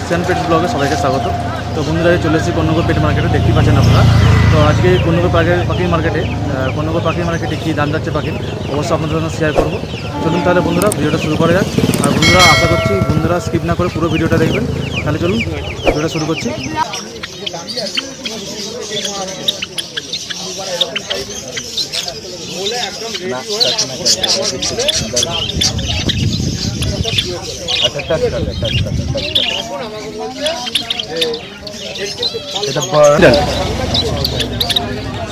Russian পেট ব্লগে সবাইকে স্বাগত। তো বন্ধুরা চলে এসেছি কন্নগর পেট মার্কেটে, দেখতেই পাচ্ছেন আপনারা। তো আজকে কন্নগর পাখির মার্কেটে কী দাম যাচ্ছে পাখির অবশ্যই আপনাদের জন্য শেয়ার করবো। চলুন তাহলে বন্ধুরা ভিডিওটা শুরু করা যাক। আর বন্ধুরা আশা করছি বন্ধুরা স্কিপ না করে পুরো ভিডিওটা দেখবেন। তাহলে চলুন ভিডিওটা শুরু করছি।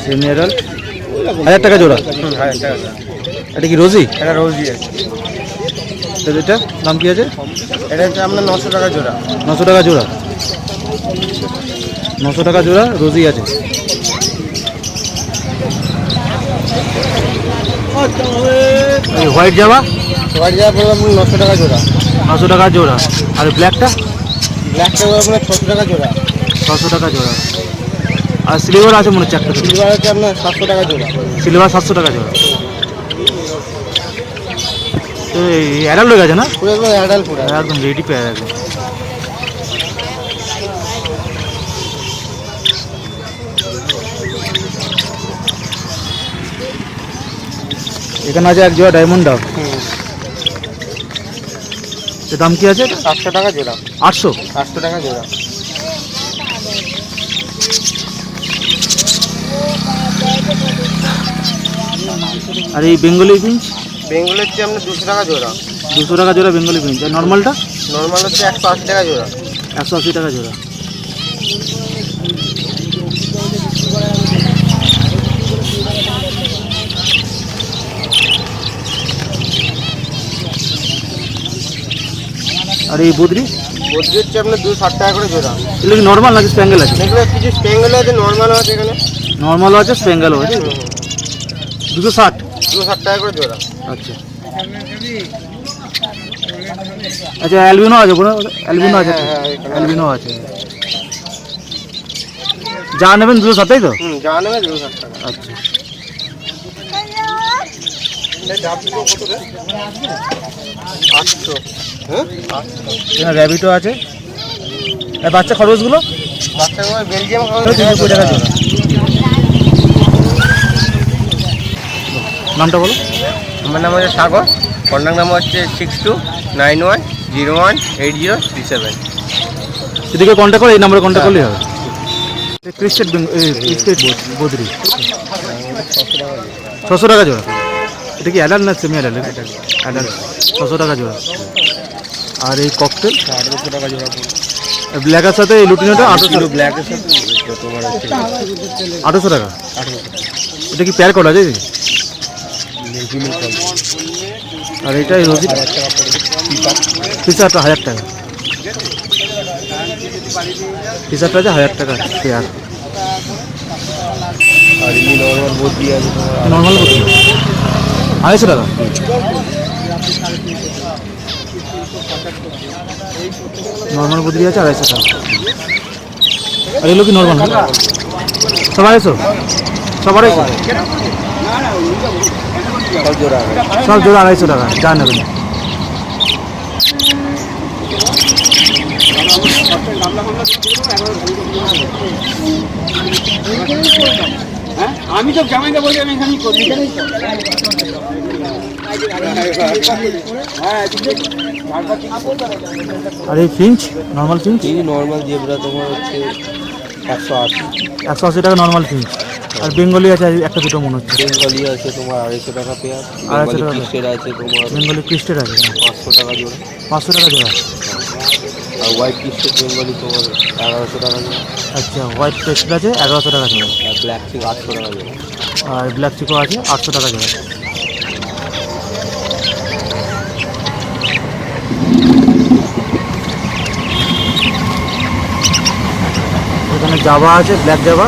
সেমিয়ারাল 1000 টাকা জোড়া। এটা কি রোজি? এটা রোজি আছে। এটা দাম কি আছে? এটা হচ্ছে আপনার 900 টাকা জোড়া। 900 টাকা জোড়া, 900 টাকা জোড়া রোজি আছে। হোয়াইট জামা পড়বে আপনার 900 টাকা জোড়া। 900 টাকা জোড়া। আর ব্ল্যাকটা পড়বে আপনার 600 টাকা জোড়া। 600 টাকা জোড়া। আর সিলভার আছে মনে হচ্ছে একটা। সিলভার হচ্ছে আপনার 700 টাকা জোড়া। সিলভার 700 টাকা জোড়া। তো এই অ্যাডাল্ট হয়ে গেছে না? পুরো একদম অ্যাডাল্ট, পুরো একদম রেডি পেয়ার একদম। এখানে আছে এক জোড়া ডায়মন্ড ডাব। এর দাম কি আছে? 700 টাকা জোড়া। 800 টাকা জোড়া। আর এই বেঙ্গলি পিঞ্চ? বেঙ্গল হচ্ছে আপনার 200 টাকা জোড়া। 200 টাকা জোড়া বেঙ্গলি পিঞ্চ। আর নর্মালটা? নর্মাল হচ্ছে 180 টাকা জোড়া। 180 টাকা জোড়া। আর এই বদ্রি? বদ্রি হচ্ছে আপনার 260 টাকা করে জোড়া। এগুলো কি নর্মাল নাকি স্প্যাঙ্গেল আছে? এগুলো কিছু স্প্যাঙ্গেল আছে, নর্মাল আছে। এখানে নর্মালও আছে স্প্যাঙ্গেলও আছে। 260 টাকা করে জোড়া। আচ্ছা আচ্ছা। অ্যালবিনো আছে? কোনো অ্যালবিনো আছে? অ্যালবিনো আছে। যা নেবেন 260, তাই তো? যা নেবেন 260 টাকা। আচ্ছা। এখানে র্যাবিটও আছে। আর বাচ্চা খরগোশগুলো? বেলজিয়াম টাকা জোড়া। নামটা বলো। আমার নাম হচ্ছে সাগর। কন্ট্যাক্ট নাম্বার হচ্ছে 6291018037। এদিকে কন্ট্যাক্ট করে এই নাম্বারে কন্ট্যাক্ট করলেই হবে। ক্রিস্টেড বদ্রি 600 টাকা জোড়া। এটা কি অ্যাডাল্ট না সেমি অ্যাডাল্ট? অ্যাডাল্ট 600 টাকা জোড়া। আর এই ককটেল 800 টাকা জোড়া। ব্ল্যাকের সাথে এই লুটিনোটা 800। ব্ল্যাকের সাথে তোমার হচ্ছে 800 টাকা। এটা কি পেয়ার করা আছে? আর এটা রোজি ফিচারটা 1000 টাকা। ফিচারটা আছে 1000 টাকা পেয়ার। আর এমনি নর্মাল বদ্রি আছে। নর্মাল বদ্রি 250 টাকা। নর্মাল বদ্রি আছে 250 টাকা। আর এগুলো কি নর্মাল? সব 250? সব 250? সব জোড়া 250 টাকা। যা নেবেন। আমি তো জামাইকে বলি আমি এখানেই করি। আর এই Finch normal Finch? Normal zebra তোমার হচ্ছে 180 টাকা নর্মাল ফিঞ্চ। আর বেঙ্গলি আছে একটা দুটো মনে হচ্ছে। বেঙ্গলি আছে তোমার 250 টাকা পেয়ার। 250 টাকা ক্রিস্টেড আছে তোমার। বেঙ্গলি ক্রিস্টেড আছে 500 টাকা জোড়া। 500 টাকা জোড়া। আর হোয়াইট ক্রিস্টেড বেঙ্গলি তোমার 1100 টাকা জোড়া। আচ্ছা, হোয়াইট ক্রিস্টেড আছে 1100 টাকা জোড়া। আর ব্ল্যাক চিক 800 টাকা জোড়া। আর ব্ল্যাক চিকো আছে 800 টাকা জোড়া। এখানে জাভা আছে, ব্ল্যাক জাভা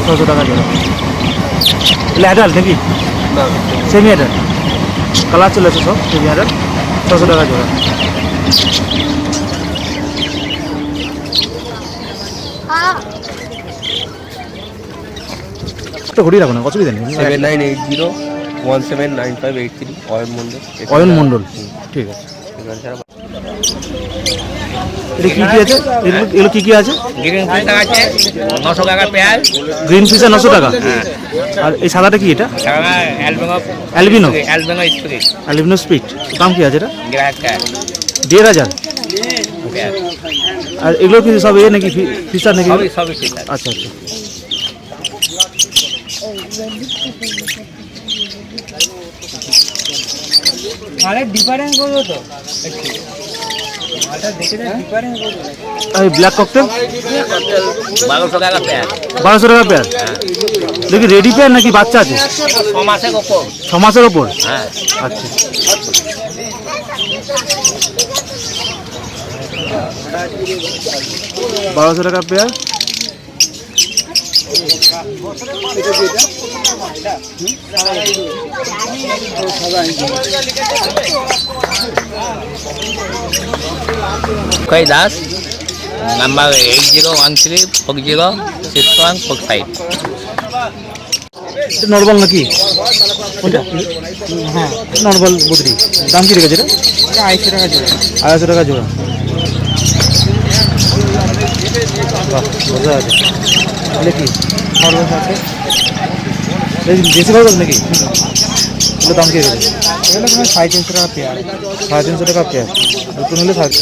600 টাকা জোড়া। এগুলো অ্যাডাল্ট নাকি? না, সেমি অ্যাডাল্ট। কালার চলে আছে সব সেমি অ্যাডাল্ট। 600 টাকা জোড়া। তো ঘুরিয়ে রাখো না, অসুবিধা নেই। 7980179583 অয়ন মণ্ডল। অয়ন মণ্ডল, ঠিক আছে। এটা কি কি আছে? এগুলো কি কি আছে? গ্রিন ফিশ আছে 900 টাকা পেয়ার। গ্রিন ফিশে 900 টাকা। আর এই সাদাটা কি এটা? সাদা অ্যালবিনো স্প্রিট অ্যালবিনো স্পিড। দাম কি আছে এটা? গ্রাহকটা 1500। পেয়ার। আর এগুলো কি সব এ নাকি ফিশার নাকি? সবই ঠিক আছে। আচ্ছা আচ্ছা। মালের ডিফারেন্স বলো তো মালটা দেখে ডিফারেন্স বলো। আর ব্ল্যাক ককটেল 1200 টাকা পেয়ার। 1200 টাকা পেয়ার। দেখি রেডি পেয়ার নাকি বাচ্চা আছে? 6 মাসের উপর। 6 মাসের ওপর। হ্যাঁ আচ্ছা। 1200 টাকা পেয়ার। কই দাস নাম্বার 8013406145। নর্মাল নাকি? হ্যাঁ নর্মাল বদ্রি। দাম কি রেখেছে এটা? 250 টাকা জোড়া। 250 টাকা জোড়া। বাহ মজা আছে। তাহলে কি খরচ আছে। এই দেশি খরচ নাকি? এগুলো দাম কি রেখেছে? এগুলো তোমার 350 টাকা পেয়ার। 350 টাকা পেয়ার। নতুন হলে থাকবে।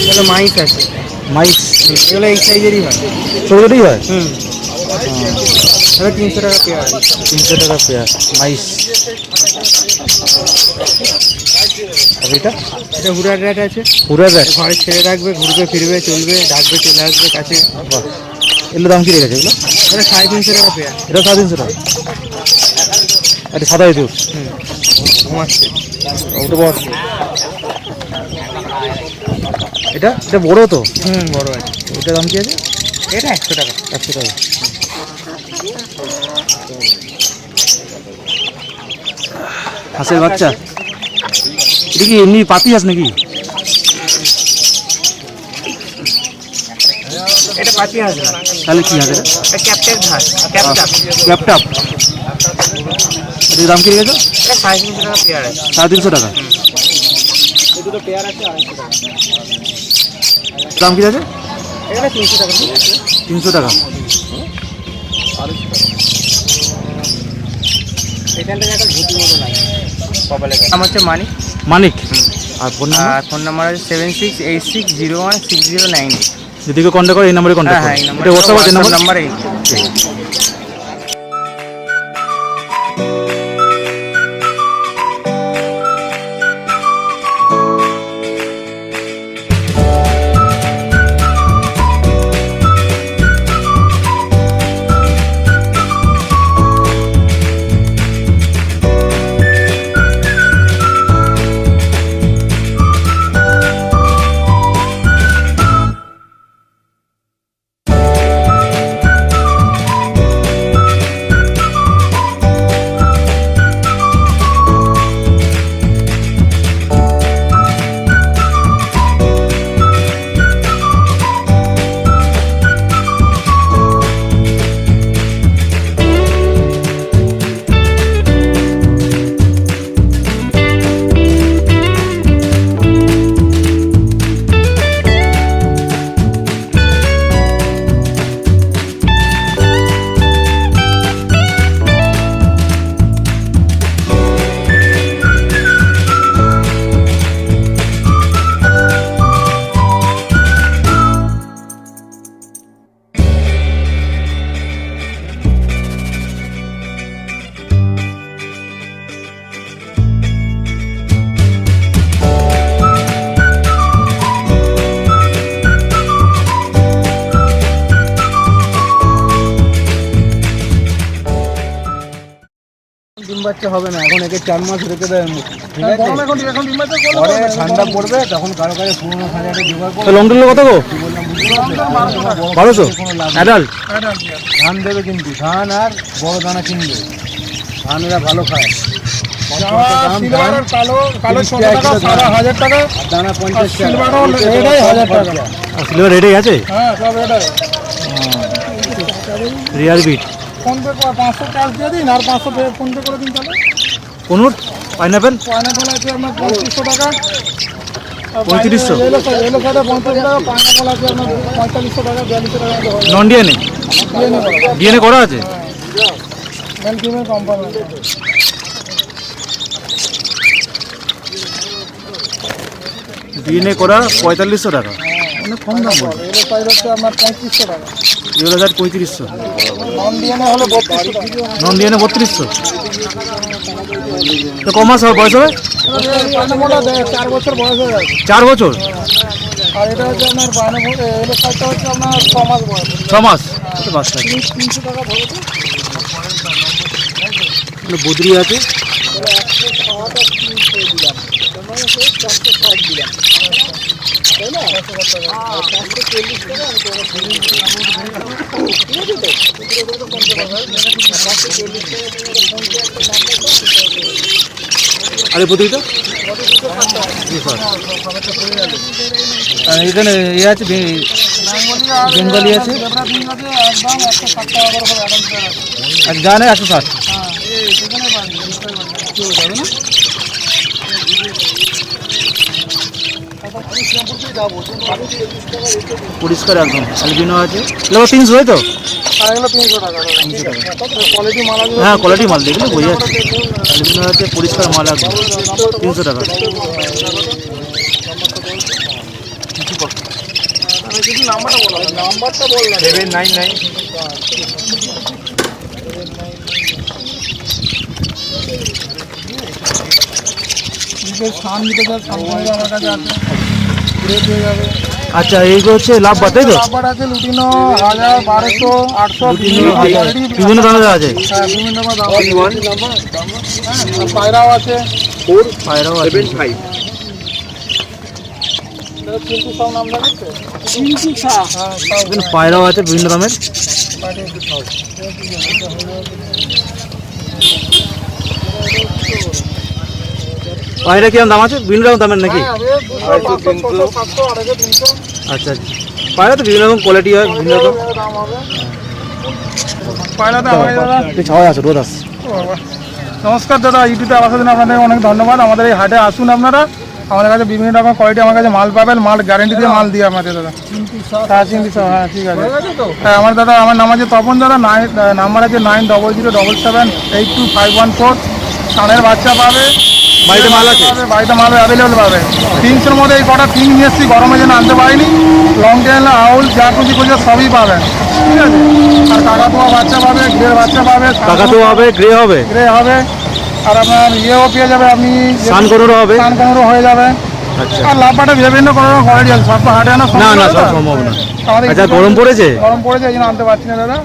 এগুলো মাইস আছে। মাইস এগুলো এই সাইজেরই হয়। ছোটোটাই হয়। এগুলো 300 টাকা পেয়ার। 300 টাকা পেয়ার মাইস। আর এটা? এটা হুরার রেট আছে। পুরার রেট? ঘরে ছেড়ে রাখবে, ঘুরবে ফিরবে চলবে, ডাকবে চলে আসবে কাছে। বাহ এগুলো দাম কি রেখেছে এগুলো? এটা 350 টাকা পেয়ার। এটা 350 টাকা। এটা সাদা ইঁদুর। ঘুমাচ্ছে। ওটা বড়। এটা এটা বড় তো? বড় আছে। এটা দাম কি আছে? এটা 100 টাকা। 100 টাকা। হাঁসের বাচ্চা। এটা কি এমনি পাতি হাঁস নাকি? এটা পাতি হাঁস না। তাহলে কি হাঁস এটা? এটা ক্যাপটেন হাঁস। ক্যাপটাপ। ল্যাপটপ। এটার দাম কি রেখেছো? এটা 350 টাকা পেয়ার আছে। 350 টাকা। এই দুটো পেয়ার আছে 250 টাকা। দাম কি আছে? এটা 300 টাকা। 300 টাকা। এখান থেকে একটা ঝুঁটি মতো লাগে কপালে। নাম হচ্ছে মানিক। মানিক। আর ফোন নাম্বার? আর ফোন নাম্বার আছে 7686016098। যদি কেউ কন্ট্যাক্ট করে এই নাম্বারে কন্ট্যাক্ট হ্যাঁ করুন। এই নাম্বার। এটা হোয়াটসঅ্যাপ আছে নাম্বার? নাম্বার এই। ডিম বাচ্চা হবে না, এখন একে 4 মাস রেখে দেয় মুখ, ঠিক আছে? পরে ঠান্ডা পড়বে তখন কারো কাছে পুরোনো খাঁচাটা জোগাড় করে লংডুল কত গো? 1200 অ্যাডাল্ট। ধান দেবে কিন্তু, ধান আর বড় দানা কিনবে, ধান এরা ভালো খায়। দানা 50 টাকা, সিলভার রেডেই আছে? রিয়ার বিট ফোনপে 500 ক্যাশ দিয়ে দিন আর 500 ফোনপে করে দিন তাহলে। কোনুর পাইনাপেল পাইনাপেল আছে আপনার 3500 টাকা। 3500 এলো সাথে 50 টাকা, পাইনাপেল আছে আপনার 4500 টাকা, 4200 টাকা মতো হয়। নন ডিএনএ ডিএনএ করা আছে। Male female company. ডিএনএ করা 4500 টাকা, অনেক কম দাম বলছে। এলো সাইজ হচ্ছে আপনার 3500 টাকা। এগুলো যার 3500, নন ডিএনএ হলে 3200 টাকা। Non DNA 3200। তো ক মাস হবে বয়স হবে? পাইনাপেলটা 4 বছর বয়স হয়ে গেছে। 4 বছর। আর এটা হচ্ছে আপনার পাইনাপেল এলো সাইজটা হচ্ছে আপনার 6 মাস বয়স। 6 মাস তো বাচ্চা। 300 টাকা ধরে তো। বদ্রি আছে। আরে বদ্রিটা এখানে এ আছে, বেঙ্গলি আছে, আর জানে 160। পরিষ্কার একদম। অ্যালবিনো আছে, এগুলো 300 হয় তো? এগুলো 300 টাকা। কোয়ালিটি মাল আছে। হ্যাঁ কোয়ালিটি মাল দেখলে বোঝা যাচ্ছে। অ্যালবিনো আছে, পরিষ্কার মাল একদম 300 টাকা। নাম্বারটা বল না। 799 সান দিতে চান, সান পনেরো আমার কাছে আছে, ঘুরে পেয়ে যাবে। আচ্ছা এইগুলো হচ্ছে লাভ বাদ তাই তো? লাভবার আছে লুটিনো 1000, 1200, 800 বিভিন্ন দামের আছে। হ্যাঁ বিভিন্ন রকম দাম আছে। হ্যাঁ, পায়রাও আছে। পায়রাও আছে। 75 কিন্তু সব নাম জানিস? চিন্টু শাহ। হ্যাঁ সব এখানে পায়রাও আছে বিভিন্ন দামের। পায়রা কিরকম দাম আছে? বিভিন্ন রকম দামের নাকি? হ্যাঁ 200, 500, 600, 700, 250, 300 আচ্ছা আচ্ছা। পায়রা তো বিভিন্ন রকম কোয়ালিটি হয়, বিভিন্ন রকম। দাম হবে। পায়রাটা আমাকে দাদা। ছাওয়া আছে, রোদ আছে। ও বাবা। নমস্কার দাদা, ইউটিউবে আসার জন্য আপনাদের অনেক ধন্যবাদ। আমাদের এই হাটে আসুন আপনারা, আমাদের কাছে বিভিন্ন রকম কোয়ালিটি আমার কাছে মাল পাবেন, মাল গ্যারেন্টি দিয়ে মাল দিয়ে আমাদের দাদা। হ্যাঁ চিন্তি সব, হ্যাঁ ঠিক আছে। হ্যাঁ আমার দাদা, আমার নাম আছে তপন দাদা, নাম্বার আছে 9007782514। সানের বাচ্চা পাবে, বাড়িতে মাল আছে? বাড়িতে মাল অ্যাভেলেবেল পাবে। 300-র মধ্যে এই কটা পিং নিয়ে এসেছি, গরমে যেন আনতে পারিনি। লং টেল, আউল, যা খুঁজি খুঁজে সবই পাবেন, ঠিক আছে। আর কাকাতুয়া বাচ্চা পাবে, গ্রের বাচ্চা পাবে, কাকাতুয়া হবে, গ্রে হবে, গ্রে হবে। আর আপনার ইয়েও পেয়ে যাবে, আপনি সানকোনোরও হবে, সানকোনোরও হয়ে যাবে। আচ্ছা। আর লাভবাটা বিভিন্ন কোনো কোয়ালিটি আছে, সব তো হাটে আনা না না সব দাদা। সম্ভব না। আমাদের আচ্ছা গরম পড়েছে, গরম পড়েছে, এই জন্য আনতে পারছি না দাদা।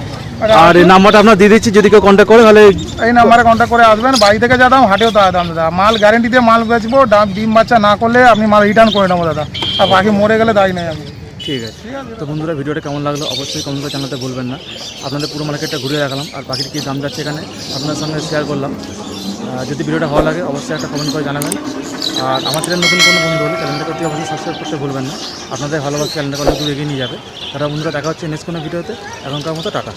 আর এই নাম্বারটা আপনার দিয়ে দিচ্ছি, যদি কেউ কন্ট্যাক্ট করে তাহলে এই নাম্বারে কন্ট্যাক্ট করে আসবেন। বাড়ি থেকে যা দাম, হাটেও তা দাম দাদা। মাল গ্যারেন্টি দিয়ে মাল বেচবো, ডিম বাচ্চা না করলে আপনি মাল রিটার্ন করে নেবো দাদা। আর বাকি মরে গেলে দায়ী নেই আমি। ঠিক আছে। তো বন্ধুরা ভিডিওটা কেমন লাগলো অবশ্যই কমেন্ট করে জানাতে ভুলবেন না। আপনাদের পুরো মার্কেটটা ঘুরে দেখালাম আর পাখির কী দাম যাচ্ছে এখানে আপনাদের সঙ্গে শেয়ার করলাম। যদি ভিডিওটা ভালো লাগে অবশ্যই একটা কমেন্ট করে জানাবেন। আর আমার চ্যানেল নতুন কোনো বন্ধু হলে চ্যানেলটাকে অতি অবশ্যই সাবস্ক্রাইব করতে ভুলবেন না। আপনাদের ভালোবাসা চ্যানেলটাকে অনেক দূর এগিয়ে নিয়ে যাবে। তারা বন্ধুরা দেখা হচ্ছে নেক্সট কোনো ভিডিওতে। এখনকার মতো টাটা।